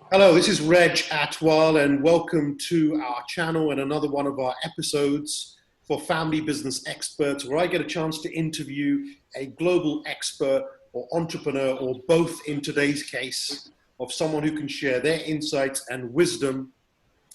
Hello, this is Reg Athwal, and welcome to our channel and another one of our episodes for family business experts, where I get a chance to interview a global expert or entrepreneur, or both in today's case, of someone who can share their insights and wisdom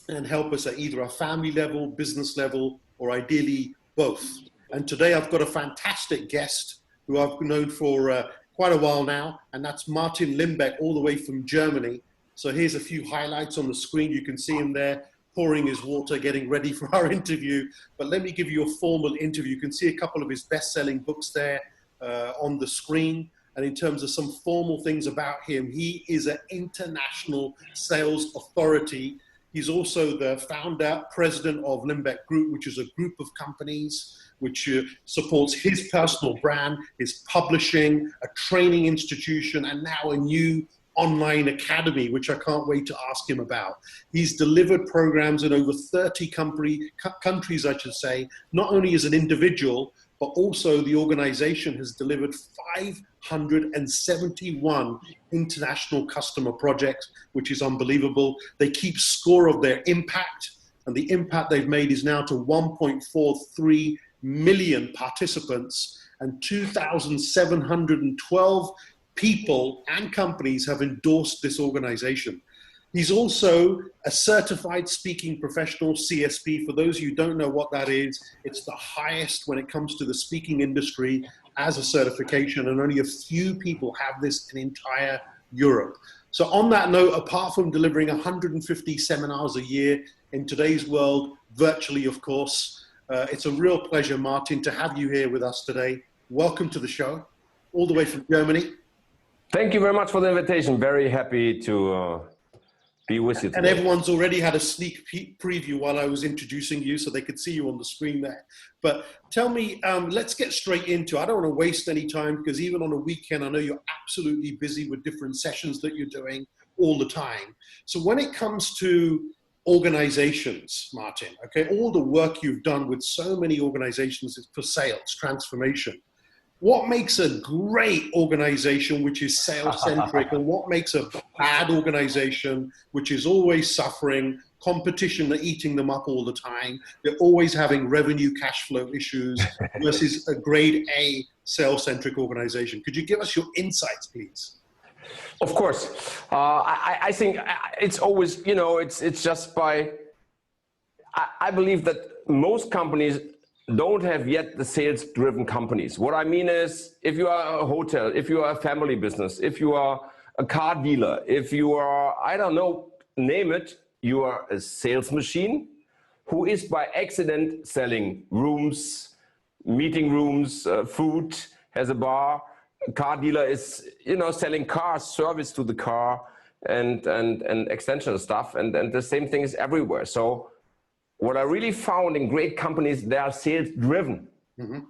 and help us at either a family level, business level, or ideally both. And today I've got a fantastic guest who I've known for quite a while now, and that's Martin Limbeck, all the way from Germany. So here's a few highlights on the screen. You can see him there pouring his water, getting ready for our interview. But let me give you a formal interview. You can see a couple of his best-selling books there on the screen. And in terms of some formal things about him, he is an international sales authority. He's also the founder, president of Limbeck Group, which is a group of companies which supports his personal brand, his publishing, a training institution, and now a new online academy, which I can't wait to ask him about. He's delivered programs in over 30 countries, I should say, not only as an individual, but also the organization has delivered 571 international customer projects, which is unbelievable. They keep score of their impact, and the impact they've made is now to 1.43 million participants, and 2,712 people and companies have endorsed this organization. He's also a certified speaking professional, CSP. For those of you who don't know what that is, it's the highest when it comes to the speaking industry as a certification, and only a few people have this in entire Europe. So on that note, apart from delivering 150 seminars a year in today's world, virtually of course, it's a real pleasure, Martin, to have you here with us today. Welcome to the show, all the way from Germany. Thank you very much for the invitation. Very happy to be with you today. And everyone's already had a sneak preview while I was introducing you, so they could see you on the screen there. But tell me, let's get straight into it. I don't want to waste any time, because even on a weekend, I know you're absolutely busy with different sessions that you're doing all the time. So when it comes to organizations, Martin, okay, all the work you've done with so many organizations for sales, transformation, what makes a great organization which is sales-centric, and what makes a bad organization which is always suffering, competition eating them up all the time, they're always having revenue cash flow issues, versus a grade A sales-centric organization? Could you give us your insights, please? Of course. I think it's always, you know, it's just by, I believe that most companies don't have yet the sales-driven companies. What I mean is, if you are a hotel, if you are a family business, if you are a car dealer, if you are, I don't know, name it, you are a sales machine who is by accident selling rooms, meeting rooms, food, has a bar. A car dealer is, you know, selling cars, service to the car, and extension stuff, and the same thing is everywhere. So what I really found in great companies, they are sales driven. Mm-hmm.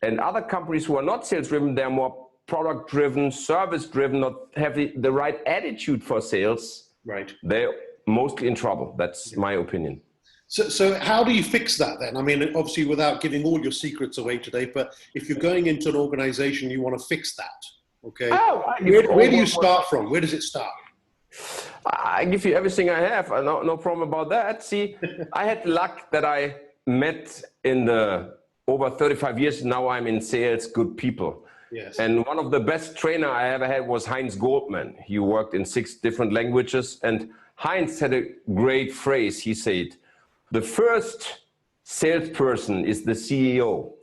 And other companies who are not sales driven, they're more product driven, service driven, not have the right attitude for sales. Right. They're mostly in trouble. That's my opinion. So how do you fix that then? I mean, obviously without giving all your secrets away today, but if you're going into an organization, you want to fix that, okay? Where do you start from? Where does it start? I give you everything I have. No problem about that. See, I had luck that I met in the over 35 years. Now I'm in sales, good people. Yes. And one of the best trainer I ever had was Heinz Goldman. He worked in 6 different languages. And Heinz had a great phrase. He said, the first salesperson is the CEO.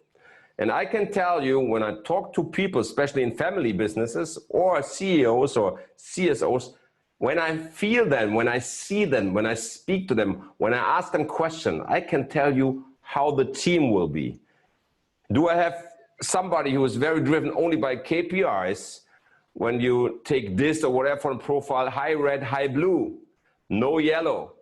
And I can tell you, when I talk to people, especially in family businesses or CEOs or CSOs, when I feel them, when I see them, when I speak to them, when I ask them questions, I can tell you how the team will be. Do I have somebody who is very driven only by KPIs? When you take this or whatever from profile, high red, high blue, no yellow,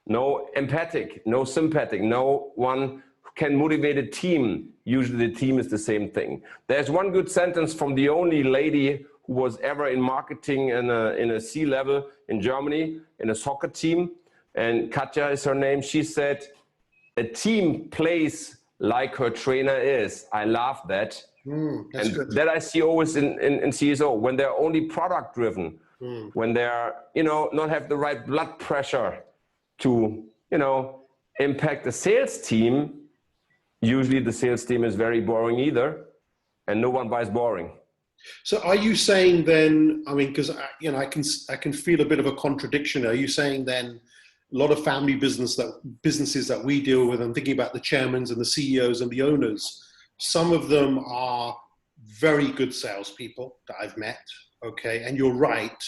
no empathic, no sympathetic, no one who can motivate a team. Usually the team is the same thing. There's one good sentence from the only lady who was ever in marketing in a C-level in Germany, in a soccer team, and Katja is her name. She said, a team plays like her trainer is. I love that. And good. that I see always in CSO, when they're only product driven, when they're, not have the right blood pressure to, impact the sales team, usually the sales team is very boring either, and no one buys boring. So are you saying then, I mean, because I can feel a bit of a contradiction. Are you saying then a lot of family businesses that we deal with, I'm thinking about the chairmen and the CEOs and the owners, some of them are very good salespeople that I've met, okay? And you're right,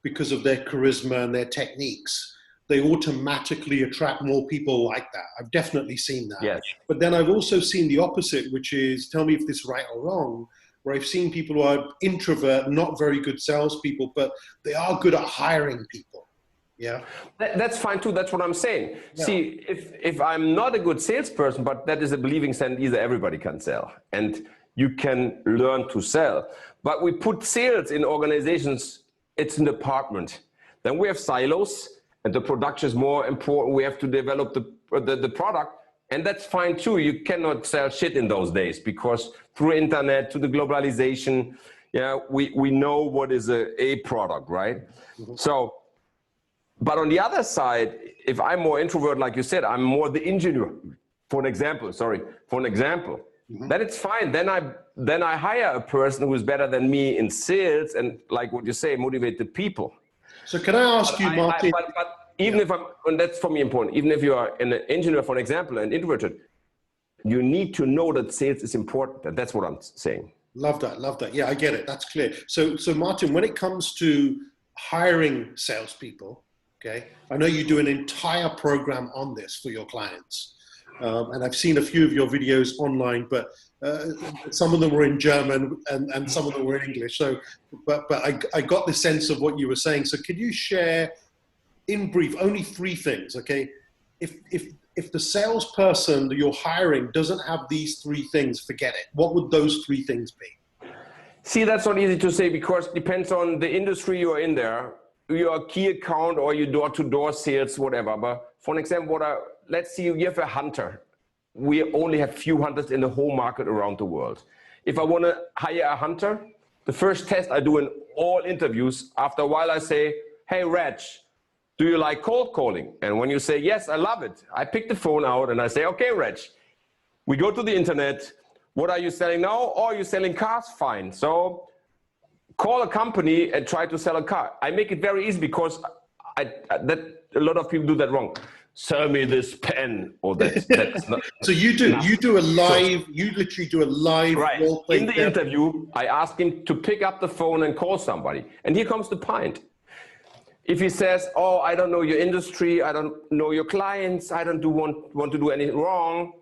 because of their charisma and their techniques, they automatically attract more people like that. I've definitely seen that. Yes. But then I've also seen the opposite, which is, tell me if this is right or wrong, where I've seen people who are introvert, not very good salespeople, but they are good at hiring people. Yeah. That's fine too. That's what I'm saying. Yeah. See, if I'm not a good salesperson, but that is a believing sentence, either everybody can sell and you can learn to sell. But we put sales in organizations, it's an department. Then we have silos and the production is more important. We have to develop the product. And that's fine too. You cannot sell shit in those days because through internet, to the globalization, we know what is a product, right? Mm-hmm. So, but on the other side, if I'm more introvert, like you said, I'm more the engineer, for an example, mm-hmm. Then it's fine. Then I hire a person who is better than me in sales and, like what you say, motivate the people. So can I ask you, Martin? But even if and that's for me important, even if you are an engineer, for an example, and introverted, you need to know that sales is important. And that's what I'm saying. Love that. Yeah, I get it. That's clear. So Martin, when it comes to hiring salespeople, okay, I know you do an entire program on this for your clients. And I've seen a few of your videos online, but some of them were in German and some of them were in English. So, but I got the sense of what you were saying. So could you share in brief, only 3 things, okay? If the salesperson that you're hiring doesn't have these 3 things, forget it. What would those 3 things be? See, that's not easy to say because it depends on the industry you're in there. You're a key account or you door-to-door sales, whatever. But for an example, let's see, you have a hunter. We only have few hunters in the whole market around the world. If I want to hire a hunter, the first test I do in all interviews, after a while I say, hey, Reg, do you like cold calling? And when you say, yes, I love it, I pick the phone out and I say, okay, Reg, we go to the internet. What are you selling now? Oh, you're selling cars? Fine. So call a company and try to sell a car. I make it very easy because a lot of people do that wrong. Sell me this pen or that's not. So you literally do a live right. role play. In the interview, I ask him to pick up the phone and call somebody. And here comes the point. If he says, oh, I don't know your industry, I don't know your clients, I don't want to do anything wrong,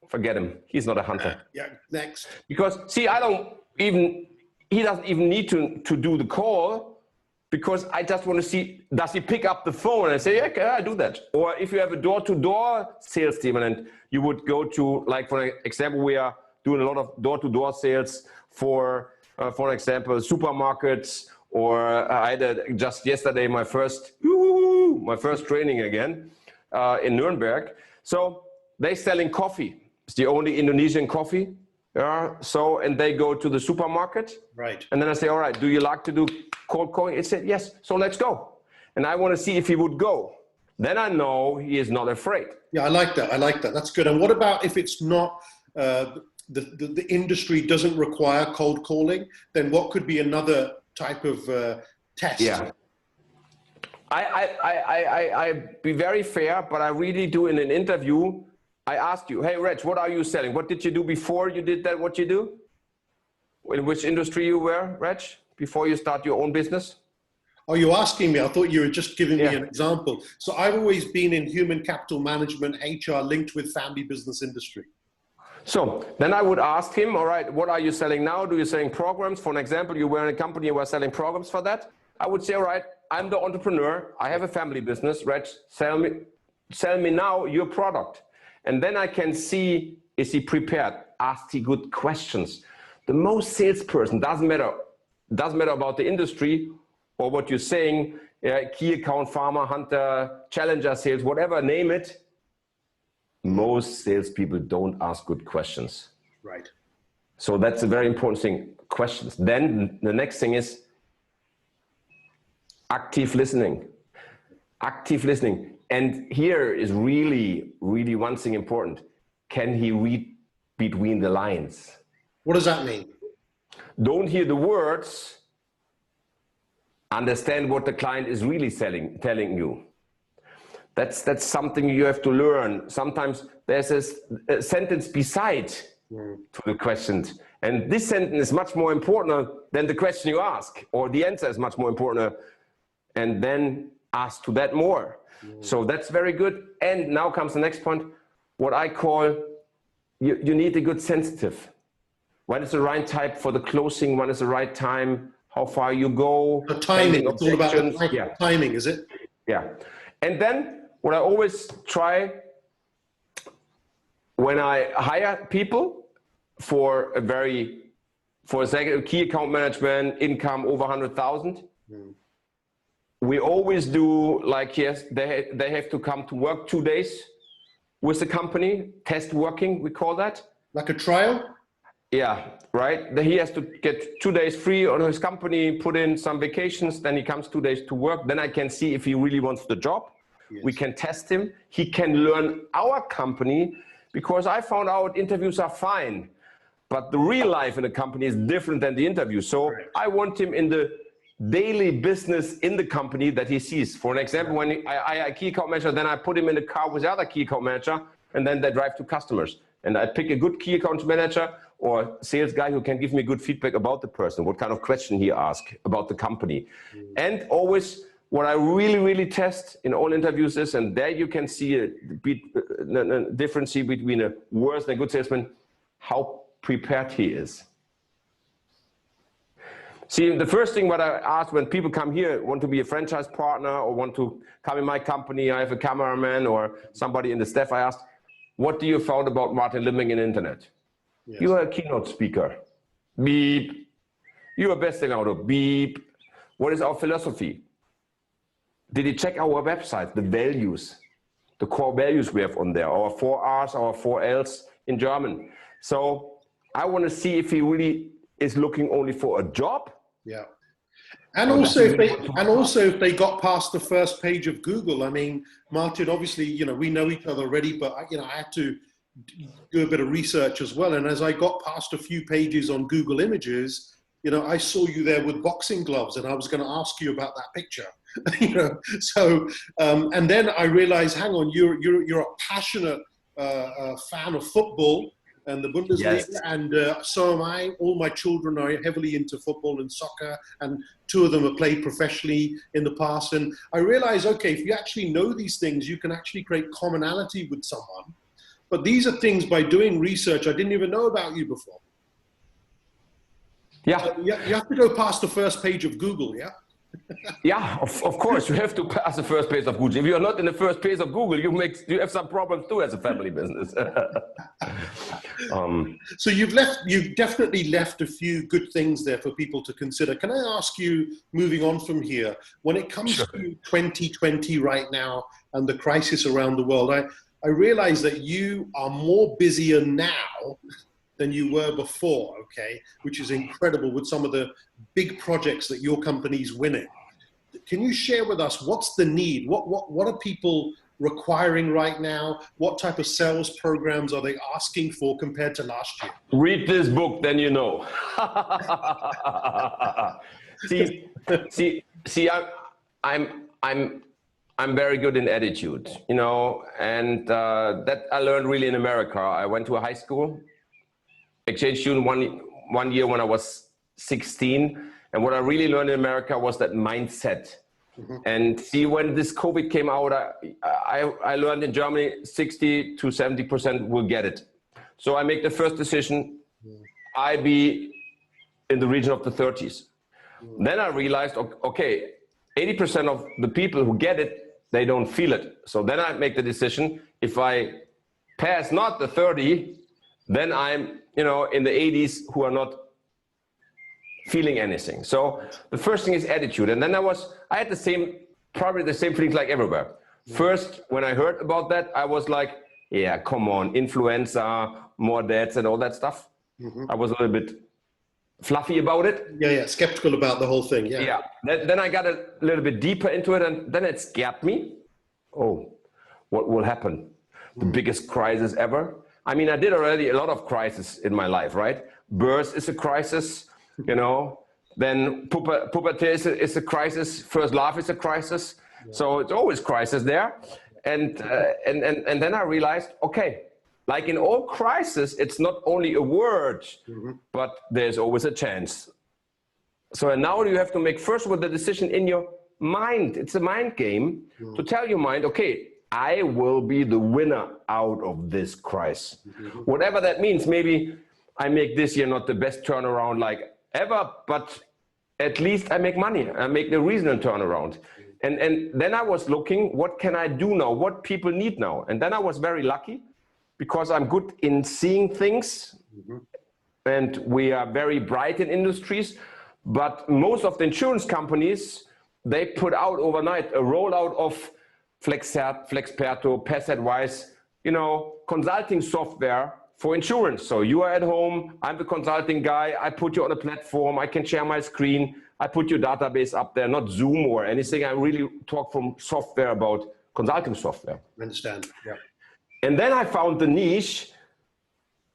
forget him. He's not a hunter. Yeah, next. Because see, he doesn't even need to do the call because I just want to see, does he pick up the phone? And I say, yeah, okay, I do that. Or if you have a door-to-door sales team and you would go to, like for example, we are doing a lot of door-to-door sales for example, supermarkets, or I had just yesterday my first training again in Nuremberg. So they're selling coffee. It's the only Indonesian coffee. So, and they go to the supermarket. Right. And then I say, all right, do you like to do cold calling? It said, yes. So let's go. And I want to see if he would go. Then I know he is not afraid. Yeah, I like that. That's good. And what about if it's not, the industry doesn't require cold calling? Then what could be another type of test? Yeah. I be very fair, but I really do in an interview. I asked you, hey, Reg, what are you selling? What did you do before you did that? What you do? In which industry you were, Reg, before you start your own business? Oh, you're asking me. I thought you were just giving me an example. So I've always been in human capital management, HR, linked with family business industry. So then I would ask him, all right, what are you selling now? Do you selling programs? For an example, you were in a company, you were selling programs for that. I would say, all right, I'm the entrepreneur. I have a family business. Reg, sell me now your product. And then I can see, is he prepared? Ask he good questions. The most salesperson, doesn't matter about the industry or what you're saying, key account, farmer, hunter, challenger sales, whatever, name it. Most salespeople don't ask good questions. Right. So that's a very important thing, questions. Then the next thing is, Active listening. Active listening. And here is really, really one thing important. Can he read between the lines? What does that mean? Don't hear the words, understand what the client is really telling you. That's something you have to learn. Sometimes there's a sentence beside to the questions. And this sentence is much more important than the question you ask, or the answer is much more important, and then ask to that more. So that's very good. And now comes the next point, what I call, you need a good sensitive. When is the right time for the closing? When is the right time? How far you go? The timing, it's all about the timing, is it? Yeah. And then what I always try when I hire people for executive key account management, income over 100,000, we always do like, yes, they have to come to work 2 days with the company, test working, we call that. Like a trial? Yeah, right. He has to get 2 days free on his company, put in some vacations, then he comes 2 days to work. Then I can see if he really wants the job. Yes. We can test him. He can learn our company, because I found out interviews are fine, but the real life in a company is different than the interview. So I want him in the daily business in the company that he sees. For an example, when I key account manager, then I put him in a car with the other key account manager, and then they drive to customers. And I pick a good key account manager or sales guy who can give me good feedback about the person, what kind of question he asked about the company. And always what I really, really test in all interviews is, and there you can see a difference between a worse and a good salesman, how prepared he is. See, the first thing what I ask when people come here, want to be a franchise partner or want to come in my company, I have a cameraman or somebody in the staff, I ask, what do you found about Martin Limbeck in the internet? Yes. You are a keynote speaker. Beep. You are best thing out of beep. What is our philosophy? Did you check our website, the values, the core values we have on there, our 4 R's, our 4 L's in German. So I want to see if he really is looking only for a job. Yeah. And also, if they got past the first page of Google. I mean, Martin, obviously, you know, we know each other already, but I had to do a bit of research as well. And as I got past a few pages on Google Images, you know, I saw you there with boxing gloves, and I was going to ask you about that picture. You know, so and then I realized, hang on, you're a passionate fan of football and the Bundesliga, yes. And so am I. All my children are heavily into football and soccer, and 2 of them have played professionally in the past. And I realized, okay, if you actually know these things, you can actually create commonality with someone. But these are things, by doing research, I didn't even know about you before. Yeah. So you have to go past the first page of Google, yeah? Yeah, of course, you have to pass the first page of Google. If you're not in the first page of Google, you have some problems too as a family business. So you've definitely left a few good things there for people to consider. Can I ask you, moving on from here, when it comes to 2020 right now and the crisis around the world, I realize that you are more busier now than you were before, okay, which is incredible with some of the big projects that your company's winning. Can you share with us what's the need? What are people requiring right now? What type of sales programs are they asking for compared to last year? Read this book, then you know. see, I'm very good in attitude, you know, and that I learned really in America. I went to a high school, exchange student one year when I was 16, and what I really learned in America was that mindset. Mm-hmm. And see, when this COVID came out, I learned in Germany 60 to 70% will get it. So I make the first decision, I be in the region of the 30s. Then I realized, okay, 80% of the people who get it, they don't feel it. So then I make the decision, if I pass not the 30, then I'm, you know, in the 80s who are not feeling anything. So the first thing is attitude. And then I had probably the same feelings like everywhere. First, when I heard about that, I was like, yeah, come on, influenza, more deaths and all that stuff. Mm-hmm. I was a little bit fluffy about it. Yeah, skeptical about the whole thing. Yeah. Then I got a little bit deeper into it, and then it scared me. Oh, what will happen? The biggest crisis ever. I mean, I did already a lot of crises in my life, right? Birth is a crisis, you know. Then puberty is a crisis. First love is a crisis. Yeah. So it's always crisis there. And then I realized, okay, like in all crises, it's not only a word, but there's always a chance. So now you have to make first of all the decision in your mind. It's a mind game to tell your mind, okay, I will be the winner out of this crisis. Whatever that means. Maybe I make this year not the best turnaround like ever, but at least I make money. I make the reasonable turnaround. And then I was looking, what can I do now? What people need now? And then I was very lucky because I'm good in seeing things and we are very bright in industries. But most of the insurance companies, they put out overnight a rollout of Flexperto, PassAdvice, you know, consulting software for insurance. So you are at home, I'm the consulting guy, I put you on a platform, I can share my screen, I put your database up there, not Zoom or anything. I really talk from software about consulting software. I understand, yeah. And then I found the niche.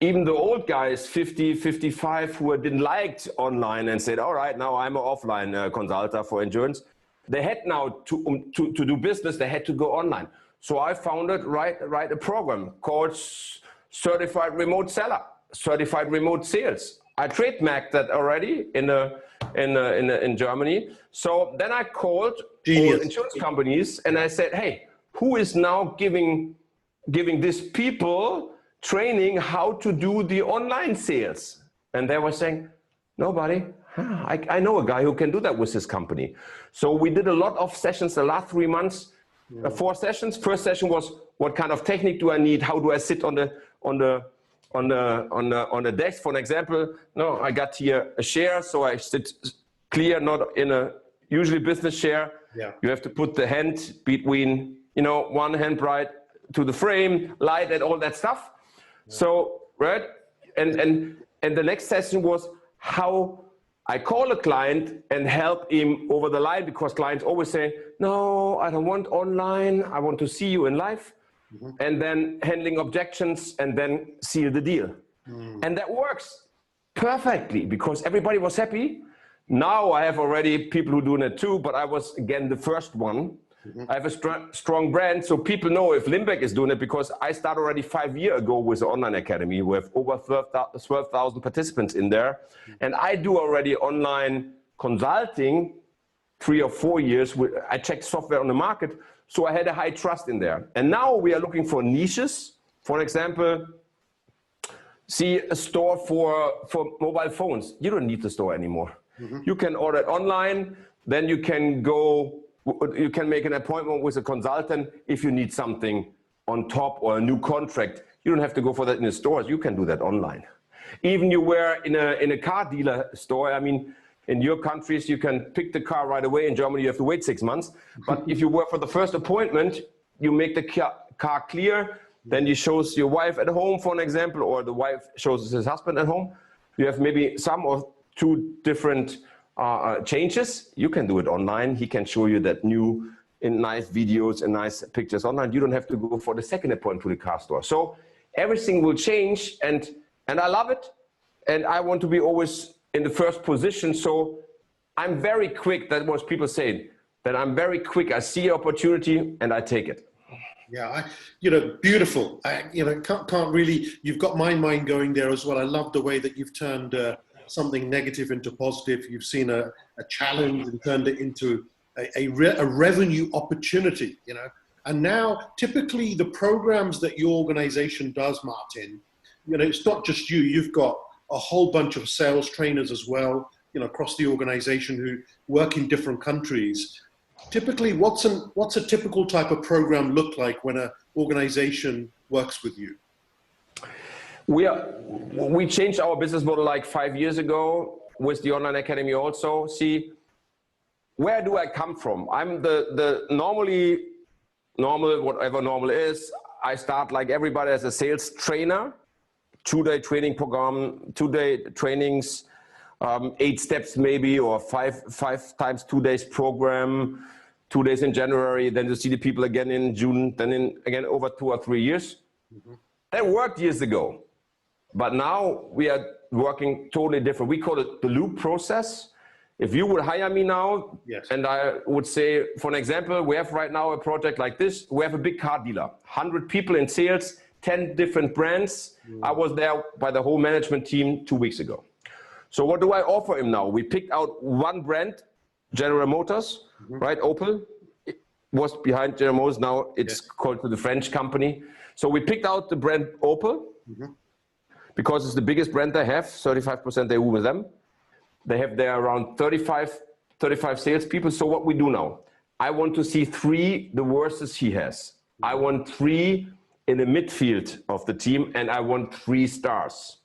Even the old guys, 50, 55, who didn't like online and said, all right, now I'm an offline consultant for insurance. They had now to do business, they had to go online. So I founded write a program called Certified Remote Seller, Certified Remote Sales. I trademarked that already in Germany. So then I called all insurance companies and I said, hey, who is now giving these people training how to do the online sales? And they were saying, nobody. I know a guy who can do that with his company. So we did a lot of sessions the last 3 months, 4 sessions. First session was, what kind of technique do I need? How do I sit on the desk? For an example, no, I got here a chair, so I sit clear, not in a usually business chair. Yeah. You have to put the hand between, you know, one hand right to the frame, light and all that stuff. Yeah. So, right, and the next session was how I call a client and help him over the line, because clients always say, no, I don't want online, I want to see you in live. And then handling objections and then seal the deal. And that works perfectly because everybody was happy. Now I have already people who do it too, but I was again the first one. I have a strong brand, so people know if Limbeck is doing it, because I started already 5 years ago with the online academy. We have over 12,000 participants in there. And I do already online consulting 3 or 4 years. I checked software on the market, so I had a high trust in there. And now we are looking for niches. For example, see a store for mobile phones. You don't need the store anymore. You can order it online, then you can go. You can make an appointment with a consultant if you need something on top or a new contract. You don't have to go for that in the stores. You can do that online. Even you were in a car dealer store. I mean, in your countries, you can pick the car right away. In Germany, you have to wait 6 months. But if you were for the first appointment, you make the car clear. Then you shows your wife at home, for an example, or the wife shows his husband at home. You have maybe some or 2 different changes. You can do it online. He can show you that new in nice videos and nice pictures online. You don't have to go for the second appointment to the car store. So everything will change, and I love it. And I want to be always in the first position. So I'm very quick. That was people saying that I'm very quick. I see an opportunity and I take it. Yeah, beautiful. Can't really. You've got my mind going there as well. I love the way that you've turned something negative into positive. You've seen a challenge and turned it into a revenue opportunity, And now, typically, the programs that your organization does, Martin, it's not just you. You've got a whole bunch of sales trainers as well, across the organization who work in different countries. Typically, what's a typical type of program look like when an organization works with you? We changed our business model like 5 years ago with the online academy also. See, where do I come from? I'm the normal, whatever normal is. I start like everybody as a sales trainer, 2-day training program, 2-day trainings 8 steps maybe, or five times 2 days program, 2 days in January, then you see the people again in June, then again over 2 or 3 years. That worked years ago, but now we are working totally different. We call it the loop process. If you would hire me now, yes, and I would say, for an example, we have right now a project like this. We have a big car dealer, 100 people in sales, 10 different brands. I was there by the whole management team 2 weeks ago. So what do I offer him now? We picked out one brand, General Motors, right? Opel. It was behind General Motors. Now it's called the French company. So we picked out the brand Opel because it's the biggest brand they have. 35% they own with them. They have there around 35 salespeople. So what we do now, I want to see 3 the worstest he has. I want 3 in the midfield of the team, and I want 3 stars.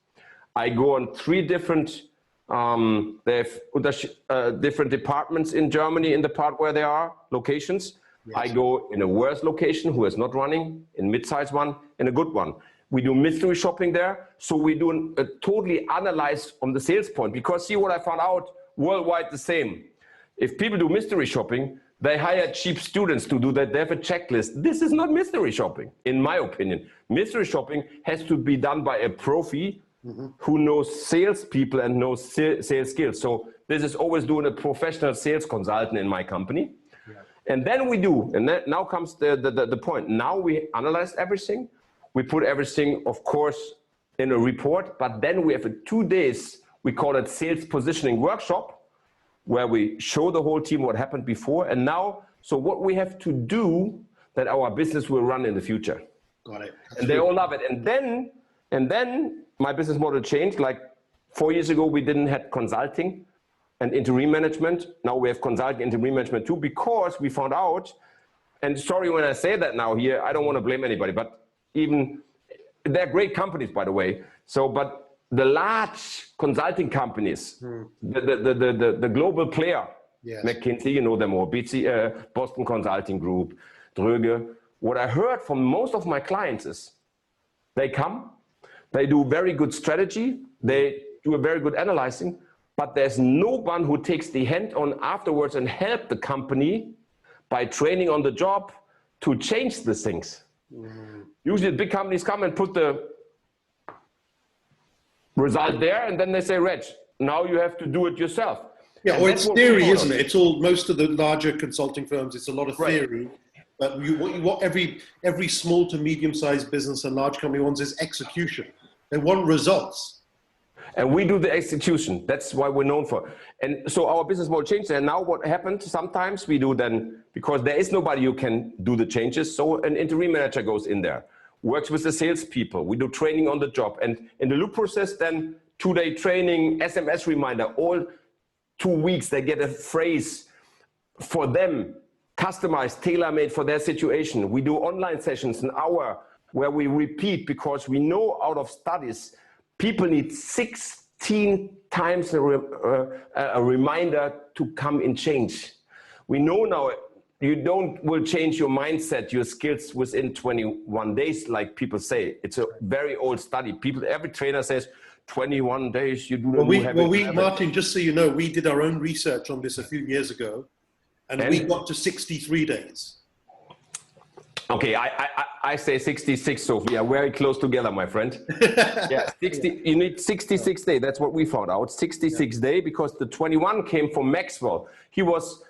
I go on 3 different, they have different departments in Germany in the part where they are, locations. Yes. I go in a worse location who is not running, in mid-size one, in a good one. We do mystery shopping there. So we do a totally analyze on the sales point, because see what I found out worldwide the same. If people do mystery shopping, they hire cheap students to do that. They have a checklist. This is not mystery shopping, in my opinion. Mystery shopping has to be done by a profi who knows salespeople and knows sales skills. So this is always doing a professional sales consultant in my company. Yeah. And then we do, and then now comes the point. Now we analyze everything. We put everything, of course, in a report, but then we have 2 days, we call it sales positioning workshop, where we show the whole team what happened before. And now, so what we have to do that our business will run in the future. Got it. And they all love it. And then my business model changed. Like 4 years ago, we didn't have consulting and interim management. Now we have consulting and interim management too, because we found out, and sorry when I say that now here, I don't want to blame anybody, but even they're great companies, by the way. So, but the large consulting companies, the global player, yes. McKinsey, you know them all, Boston Consulting Group, Dröge. What I heard from most of my clients is they come, they do very good strategy, they do a very good analyzing, but there's no one who takes the hand on afterwards and help the company by training on the job to change the things. Usually the big companies come and put the result there, and then they say, Reg, now you have to do it yourself. Yeah, or it's theory, isn't it? It's all, most of the larger consulting firms, it's a lot of theory. Right. But what every small to medium-sized business and large company wants is execution. They want results. And we do the execution. That's why we're known for. And so our business model changed. And now what happened, sometimes we do then, because there is nobody who can do the changes, so an interim manager goes in there, works with the salespeople. We do training on the job. And in the loop process, then 2-day training, SMS reminder, all 2 weeks, they get a phrase for them, customized, tailor-made for their situation. We do online sessions, an hour, where we repeat, because we know out of studies, people need 16 times a reminder to come in change. We know now you will change your mindset, your skills within 21 days, like people say. It's a very old study. Every trainer says 21 days, you do not do Martin, just so you know, we did our own research on this a few years ago, and we got to 63 days. Okay, I say 66, so we are very close together, my friend. Yeah, 60. You need 66 days. That's what we found out. 66 days, because the 21 came from Maxwell. He was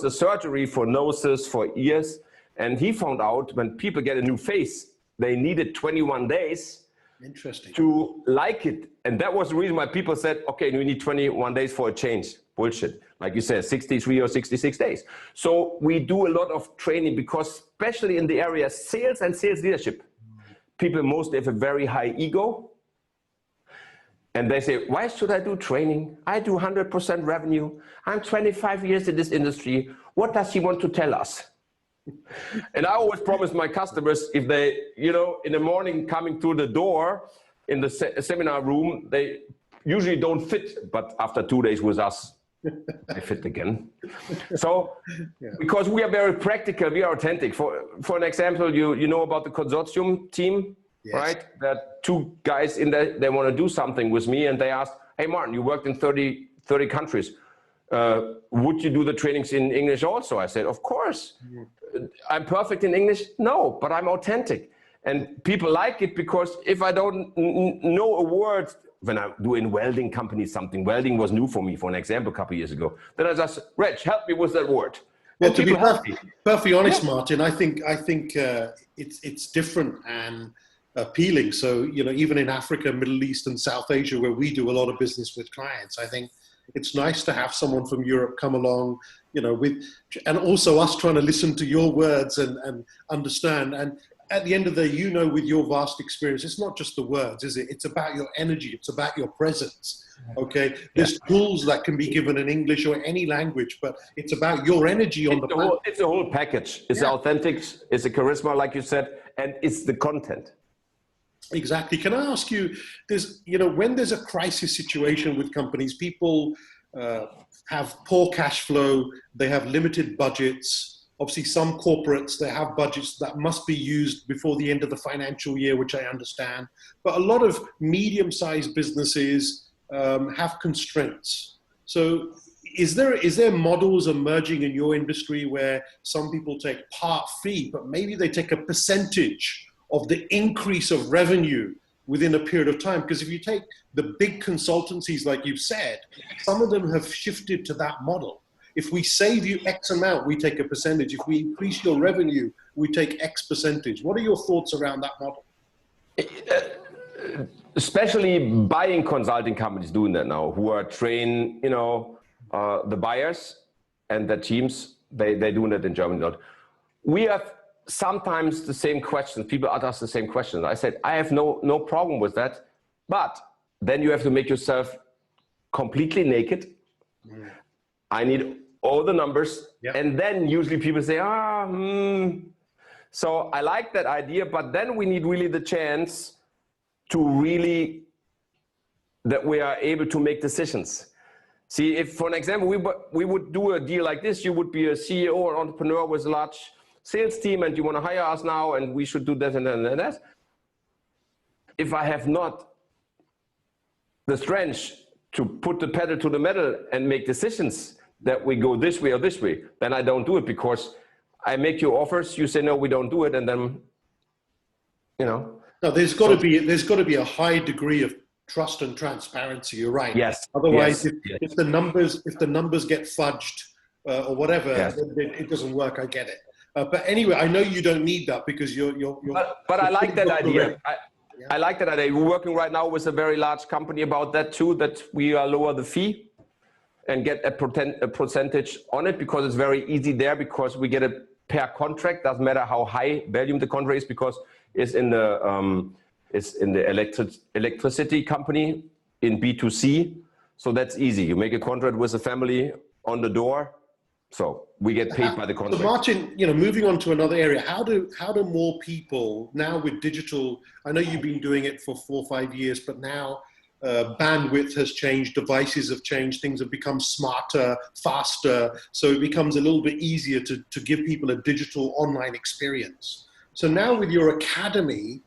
a surgery for noses, for ears, and he found out when people get a new face, they needed 21 days. Interesting. To like it. And that was the reason why people said, okay, we need 21 days for a change. Bullshit. Like you said, 63 or 66 days. So we do a lot of training, because especially in the area sales and sales leadership, people mostly have a very high ego. And they say, why should I do training? I do 100% revenue. I'm 25 years in this industry. What does he want to tell us? And I always promise my customers, if they, in the morning coming through the door in the seminar room, they usually don't fit, but after 2 days with us, they fit again. So, because we are very practical, we are authentic. For an example, you know about the consortium team, yes. Right? There are 2 guys in there, they want to do something with me, and they ask, hey Martin, you worked in 30 30 countries. Would you do the trainings in English also? I said, of course. I'm perfect in English? No, but I'm authentic. And people like it because if I don't know a word, when I do in welding companies something, welding was new for me, for an example, a couple of years ago. Then I just, Reg, help me with that word. Well, to be perfectly honest, Martin, I think it's different and appealing. So, you know, even in Africa, Middle East and South Asia, where we do a lot of business with clients, I think it's nice to have someone from Europe come along, you know, and also us trying to listen to your words and understand. And at the end of the day, you know, with your vast experience, it's not just the words, is it? It's about your energy. It's about your presence. Okay. There's tools that can be given in English or any language, but it's about your energy on the whole, it's a whole package. It's authentic, it's a charisma, like you said, and it's the content. Exactly. Can I ask you, you know, when there's a crisis situation with companies, people have poor cash flow, they have limited budgets. Obviously, some corporates, they have budgets that must be used before the end of the financial year, which I understand. But a lot of medium-sized businesses have constraints. So is there models emerging in your industry where some people take part fee, but maybe they take a percentage of the increase of revenue within a period of time? Because if you take the big consultancies, like you've said, some of them have shifted to that model. If we save you X amount, we take a percentage. If we increase your revenue, we take X percentage. What are your thoughts around that model? Especially buying consulting companies doing that now, who are train, you know, the buyers and the teams, they're doing that in Germany. We have sometimes the same questions. People ask us the same questions. I said, I have no problem with that, but then you have to make yourself completely naked. I need all the numbers. And then usually people say, So I like that idea, but then we need really the chance to really, that we are able to make decisions. See, if for an example, we would do a deal like this, you would be a CEO or entrepreneur with a large sales team and you want to hire us now and we should do that and that and that. If I have not the strength to put the pedal to the metal and make decisions that we go this way or this way, then I don't do it, because I make you offers, you say no, we don't do it, and then, you know. No, there's got to be a high degree of trust and transparency. You're right. Yes. Otherwise, if the numbers get fudged or whatever, it doesn't work. I get it. But anyway, I know you don't need that because you're. But I like that idea. I like that idea. We're working right now with a very large company about that too, that we lower the fee and get a percentage on it, because it's very easy there, because we get a per contract. Doesn't matter how high volume the contract is, because it's in the electricity company in B2C. So that's easy. You make a contract with a family on the door. So we get paid by the contract. So Martin, you know, moving on to another area, how do more people now with digital, I know you've been doing it for 4 or 5 years, but now bandwidth has changed, devices have changed, things have become smarter, faster. So it becomes a little bit easier to give people a digital online experience. So now with your academy,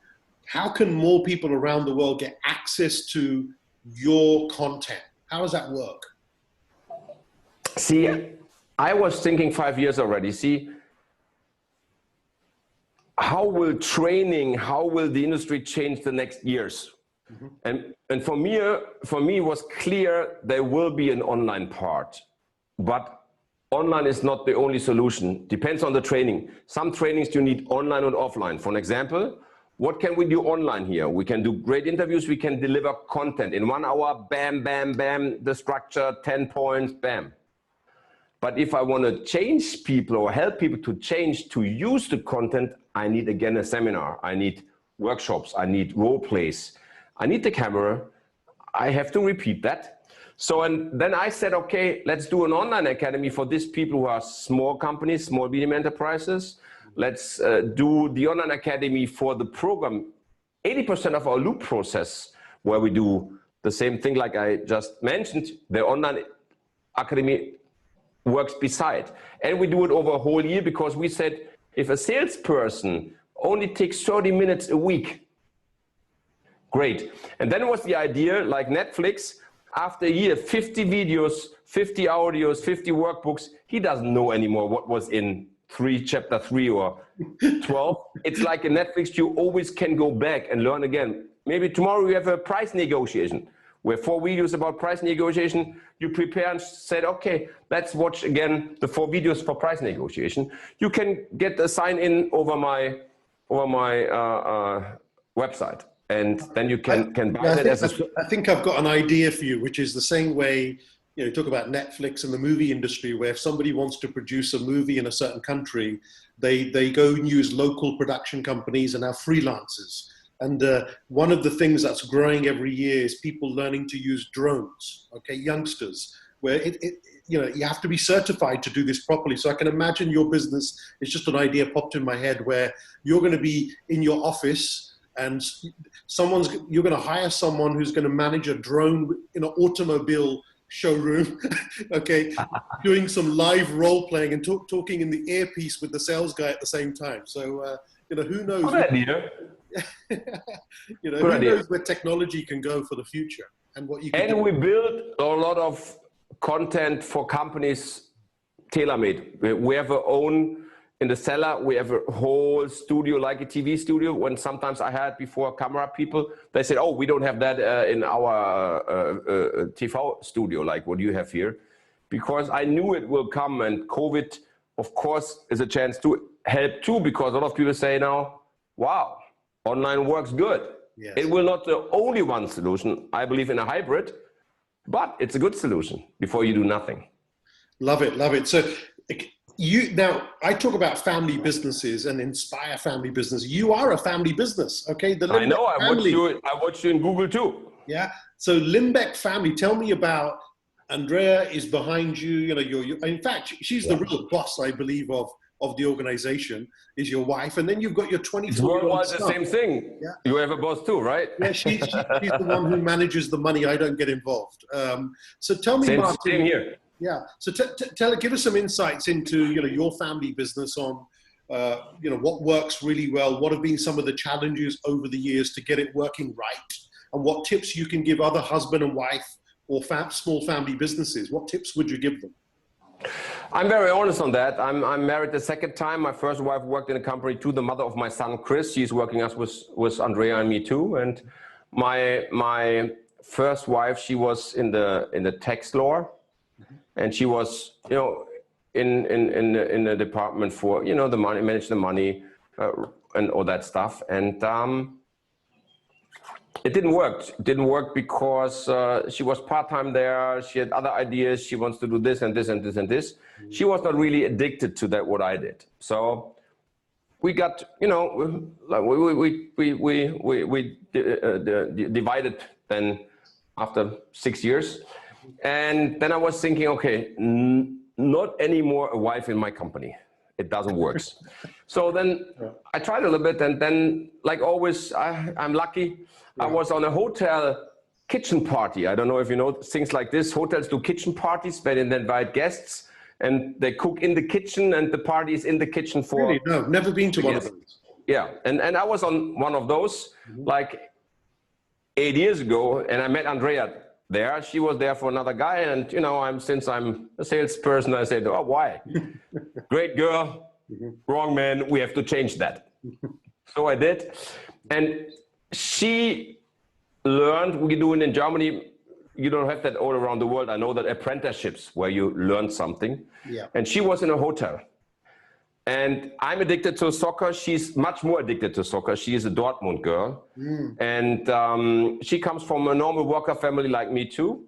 how can more people around the world get access to your content? How does that work? See, I was thinking 5 years already. See, how will the industry change the next years? Mm-hmm. And for me, it was clear there will be an online part, but online is not the only solution. Depends on the training. Some trainings you need online and offline. For an example, what can we do online here? We can do great interviews. We can deliver content in 1 hour. Bam, bam, bam. The structure, 10 points, bam. But if I want to change people or help people to change, to use the content, I need again a seminar. I need workshops. I need role plays. I need the camera. I have to repeat that. So, and then I said, okay, let's do an online academy for these people who are small companies, small medium enterprises. Let's do the online academy for the program. 80% of our loop process, where we do the same thing like I just mentioned, the online academy works beside. And we do it over a whole year, because we said, if a salesperson only takes 30 minutes a week, great. And then was the idea, like Netflix, after a year, 50 videos, 50 audios, 50 workbooks, he doesn't know anymore what was in chapter 3 or 12. It's like a Netflix, you always can go back and learn again. Maybe tomorrow we have a price negotiation. We have 4 videos about price negotiation. You prepare and said, okay, let's watch again the 4 videos for price negotiation. You can get a sign in over my website. And then you can buy that as a... I think I've got an idea for you, which is the same way, you talk about Netflix and the movie industry, where if somebody wants to produce a movie in a certain country, they go and use local production companies and have freelancers. And one of the things that's growing every year is people learning to use drones, okay, youngsters, where you have to be certified to do this properly. So I can imagine your business, it's just an idea popped in my head, where you're going to be in your office and you're going to hire someone who's going to manage a drone in an automobile showroom, okay, doing some live role playing and talking in the earpiece with the sales guy at the same time. So, who knows? Good idea. Who knows where technology can go for the future and what you can do. We build a lot of content for companies tailor-made. We have our own, in the cellar, we have a whole studio, like a TV studio. When sometimes I had before camera people, they said, oh, we don't have that in our TV studio, like what you have here. Because I knew it will come, and COVID, of course, is a chance to help too, because a lot of people say now, wow, online works good. Yes. It will not the only one solution. I believe in a hybrid, but it's a good solution before you do nothing. Love it, love it. So now I talk about family businesses and inspire family business. You are a family business, okay? I know, I watched you in Google too. Yeah. So Limbeck family, tell me about Andrea is behind you. In fact, she's the real boss, I believe, of the organization, is your wife. And then you've got your 24-year-old son. The same thing. Yeah. You have a boss too, right? Yeah, she's the one who manages the money. I don't get involved. So tell me, Martin. Same here. Yeah. So give us some insights into, your family business on, what works really well. What have been some of the challenges over the years to get it working right? And what tips you can give other husband and wife or small family businesses? What tips would you give them? I'm very honest on that. I'm married the second time. My first wife worked in a company too, the mother of my son, Chris. She's working with Andrea and me too. And my first wife, she was in the tax law, and she was, in the department for, the money, manage the money and all that stuff. And it didn't work. It didn't work because she was part-time there. She had other ideas. She wants to do this and this and this and this. She was not really addicted to that, what I did. So we got, we divided then after 6 years. And then I was thinking, okay, not anymore a wife in my company. It doesn't work. So then I tried a little bit, and then, like always, I'm lucky. I was on a hotel kitchen party. I don't know if you know things like this. Hotels do kitchen parties where they invite guests and they cook in the kitchen, and the party is in the kitchen for... Really? No, never been to one of those. Yeah, and I was on one of those like 8 years ago, and I met Andrea there. She was there for another guy, and since I'm a salesperson, I said, oh, why? Great girl, wrong man, we have to change that. So I did, and she learned, we do it in Germany, you don't have that all around the world. I know that apprenticeships where you learn something. Yeah. And she was in a hotel. And I'm addicted to soccer. She's much more addicted to soccer. She is a Dortmund girl. And she comes from a normal worker family like me too.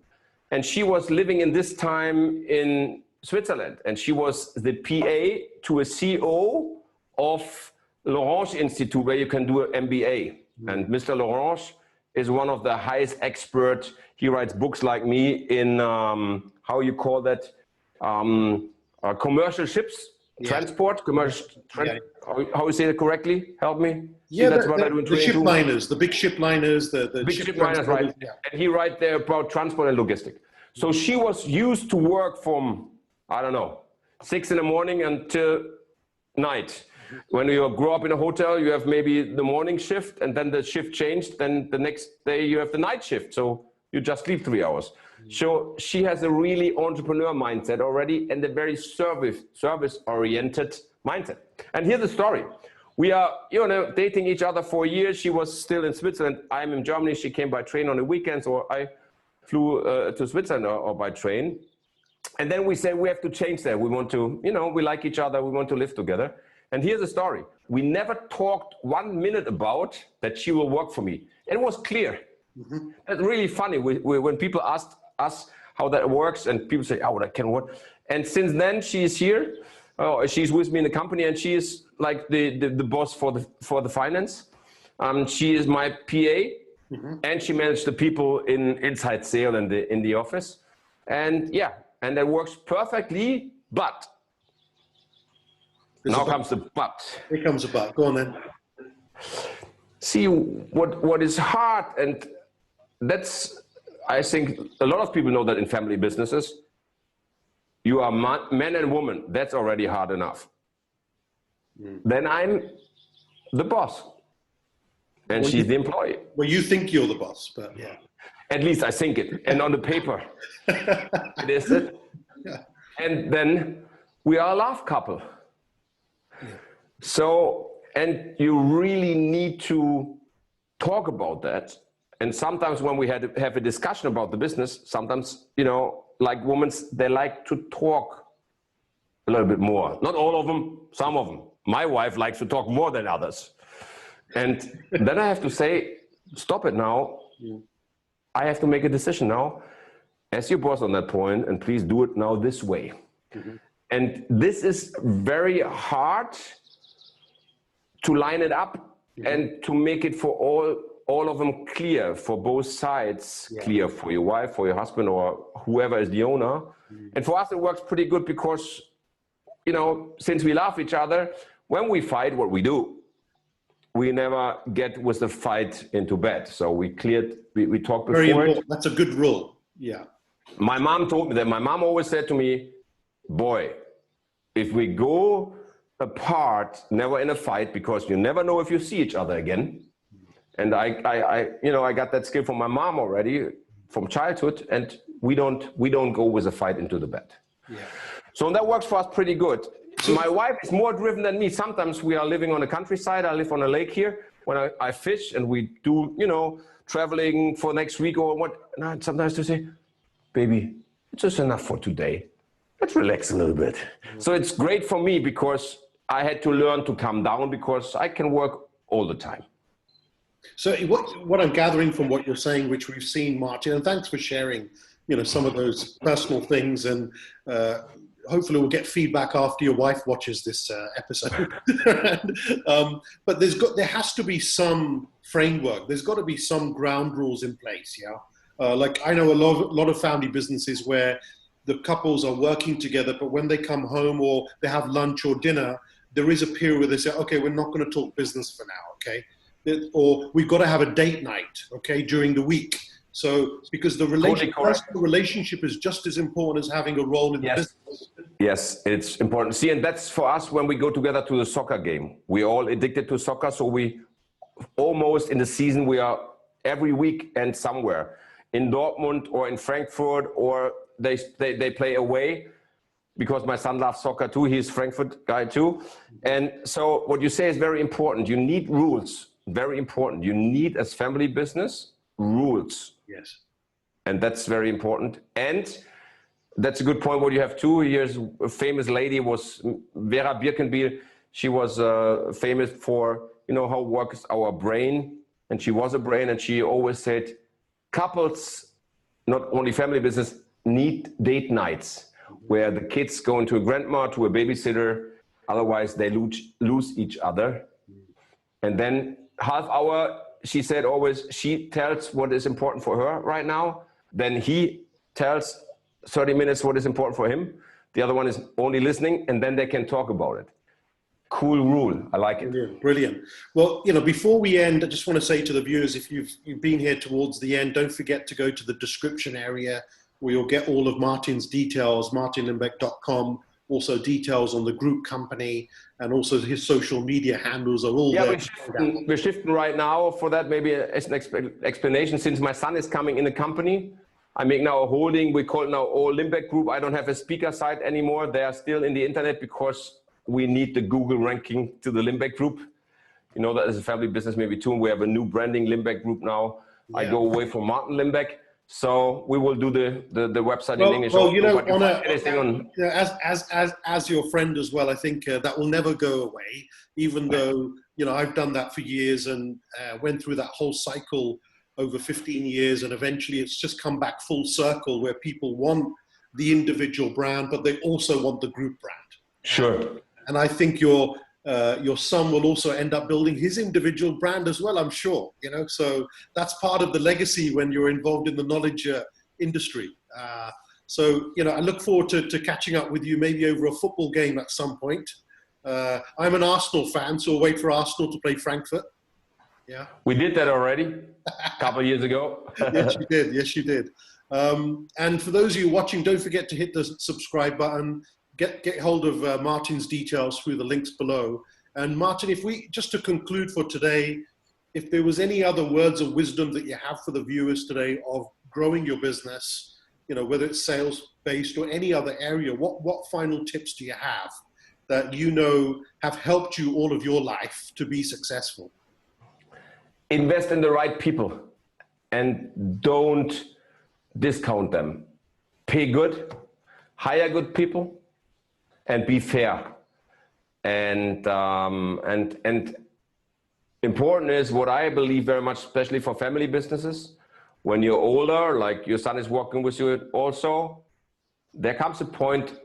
And she was living in this time in Switzerland. And she was the PA to a CEO of L'Orange Institute, where you can do an MBA. And Mr. L'Orange is one of the highest experts. He writes books like me in, how you call that, commercial ships. Transport, commercial, how you say it correctly? Help me. Yeah, that's what I do in the ship liners, the big ship liners, the big ship liners, right? Yeah. And he writes there about transport and logistics. So she was used to work from, I don't know, 6 in the morning until night. When you grow up in a hotel, you have maybe the morning shift, and then the shift changed. Then the next day you have the night shift. So you just sleep 3 hours. So she has a really entrepreneur mindset already and a very service-oriented mindset. And here's the story. We are, dating each other for years. She was still in Switzerland. I'm in Germany. She came by train on the weekends, or I flew to Switzerland or by train. And then we said, we have to change that. We want to, we like each other. We want to live together. And here's the story. We never talked 1 minute about that she will work for me. And it was clear. Mm-hmm. It's really funny when people ask us how that works, and people say, oh, that can work. And since then, she is here. She's with me in the company, and she is like the boss for the finance. She is my PA, mm-hmm. and she managed the people inside sale in the office. And yeah, and that works perfectly, but now comes the but. Here comes a but. Go on then. See, what is hard, and that's, I think a lot of people know that in family businesses, you are man and woman. That's already hard enough. Mm. Then I'm the boss, and she's the employee. Well, you think you're the boss, but yeah. At least I think it, and on the paper, it is it. Yeah. And then we are a love couple. Yeah. So, and you really need to talk about that. And sometimes when we have a discussion about the business, sometimes, like women, they like to talk a little bit more. Not all of them, some of them. My wife likes to talk more than others. And then I have to say, stop it now. Yeah. I have to make a decision now as your boss on that point, and please do it now this way. Mm-hmm. And this is very hard to line it up, mm-hmm. and to make it for all of them clear, for both sides, yeah. Clear for your wife, for your husband, or whoever is the owner. Mm-hmm. And for us, it works pretty good because, since we love each other, when we fight, what we do, we never get with the fight into bed. So we talked before. Very important. That's a good rule. Yeah. My mom told me that. My mom always said to me, boy, if we go apart, never in a fight, because you never know if you see each other again. And I got that skill from my mom already from childhood, and we don't go with a fight into the bed. Yeah. So that works for us pretty good. My wife is more driven than me. Sometimes we are living on the countryside. I live on a lake here. When I fish and we do, traveling for next week or what, and sometimes to say, baby, it's just enough for today. Let's relax a little bit. Mm-hmm. So it's great for me because I had to learn to calm down because I can work all the time. So what I'm gathering from what you're saying, which we've seen, Martin, and thanks for sharing, some of those personal things, and hopefully we'll get feedback after your wife watches this episode. But there has to be some framework. There's got to be some ground rules in place. Yeah. Like I know a lot of family businesses where the couples are working together, but when they come home or they have lunch or dinner, there is a period where they say, okay, we're not going to talk business for now. Okay. Or we've got to have a date night. Okay. During the week. So, because the relationship is just as important as having a role in the business. Yes, it's important. See, and that's for us when we go together to the soccer game. We're all addicted to soccer, so we almost in the season, we are every weekend somewhere. In Dortmund or in Frankfurt, or they play away, because my son loves soccer too. He's a Frankfurt guy too. And so what you say is very important. You need rules, very important. You need, as family business, rules. Yes. And that's very important. And that's a good point. What you have too, here's a famous lady was Vera Birkenbiel. She was famous for, how works our brain. And she was a brain, and she always said, couples, not only family business, need date nights where the kids go into a grandma, to a babysitter. Otherwise they lose each other. And then half hour, she said always, she tells what is important for her right now. Then he tells 30 minutes what is important for him. The other one is only listening, and then they can talk about it. Cool rule. I like it. Brilliant. Well, before we end, I just want to say to the viewers, if you've been here towards the end, don't forget to go to the description area where you'll get all of Martin's details, martinlimbeck.com also details on the group company, and also his social media handles are all there. We're shifting right now for that. Maybe as an explanation, since my son is coming in the company, I make now a holding. We call it now all Limbeck Group. I don't have a speaker site anymore. They are still in the internet because we need the Google ranking to the Limbeck Group. You know that as a family business maybe too. We have a new branding, Limbeck Group now. Yeah. I go away from Martin Limbeck. So we will do the website in English. Well, you know, as your friend as well, I think that will never go away. Even though, you know, I've done that for years and went through that whole cycle over 15 years, and eventually it's just come back full circle where people want the individual brand, but they also want the group brand. Sure. And I think your son will also end up building his individual brand as well, I'm sure, you know, so that's part of the legacy when you're involved in the knowledge industry. So, you know, I look forward to catching up with you maybe over a football game at some point. I'm an Arsenal fan, so we'll wait for Arsenal to play Frankfurt. Yeah. We did that already a couple of years ago. Yes, you did. Yes, you did. And for those of you watching, don't forget to hit the subscribe button. Get hold of Martin's details through the links below. And Martin, if we, just to conclude for today, if there was any other words of wisdom that you have for the viewers today of growing your business, you know, whether it's sales-based or any other area, what final tips do you have that you know have helped you all of your life to be successful? Invest in the right people and don't discount them. Pay good, hire good people, and be fair. And important is what I believe very much, especially for family businesses. When you're older, like your son is working with you also, there comes a point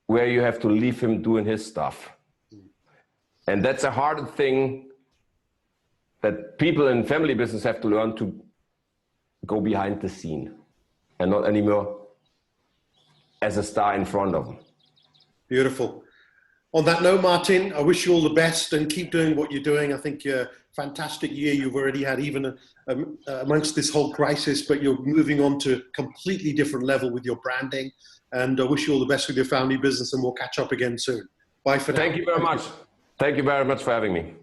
where you have to leave him doing his stuff. And that's a hard thing that people in family business have to learn, to go behind the scene and not anymore as a star in front of them. Beautiful. On that note, Martin, I wish you all the best and keep doing what you're doing. I think a fantastic year you've already had, even amongst this whole crisis, but you're moving on to a completely different level with your branding. And I wish you all the best with your family business, and we'll catch up again soon. Bye for now. Thank you very much. Thank you very much for having me.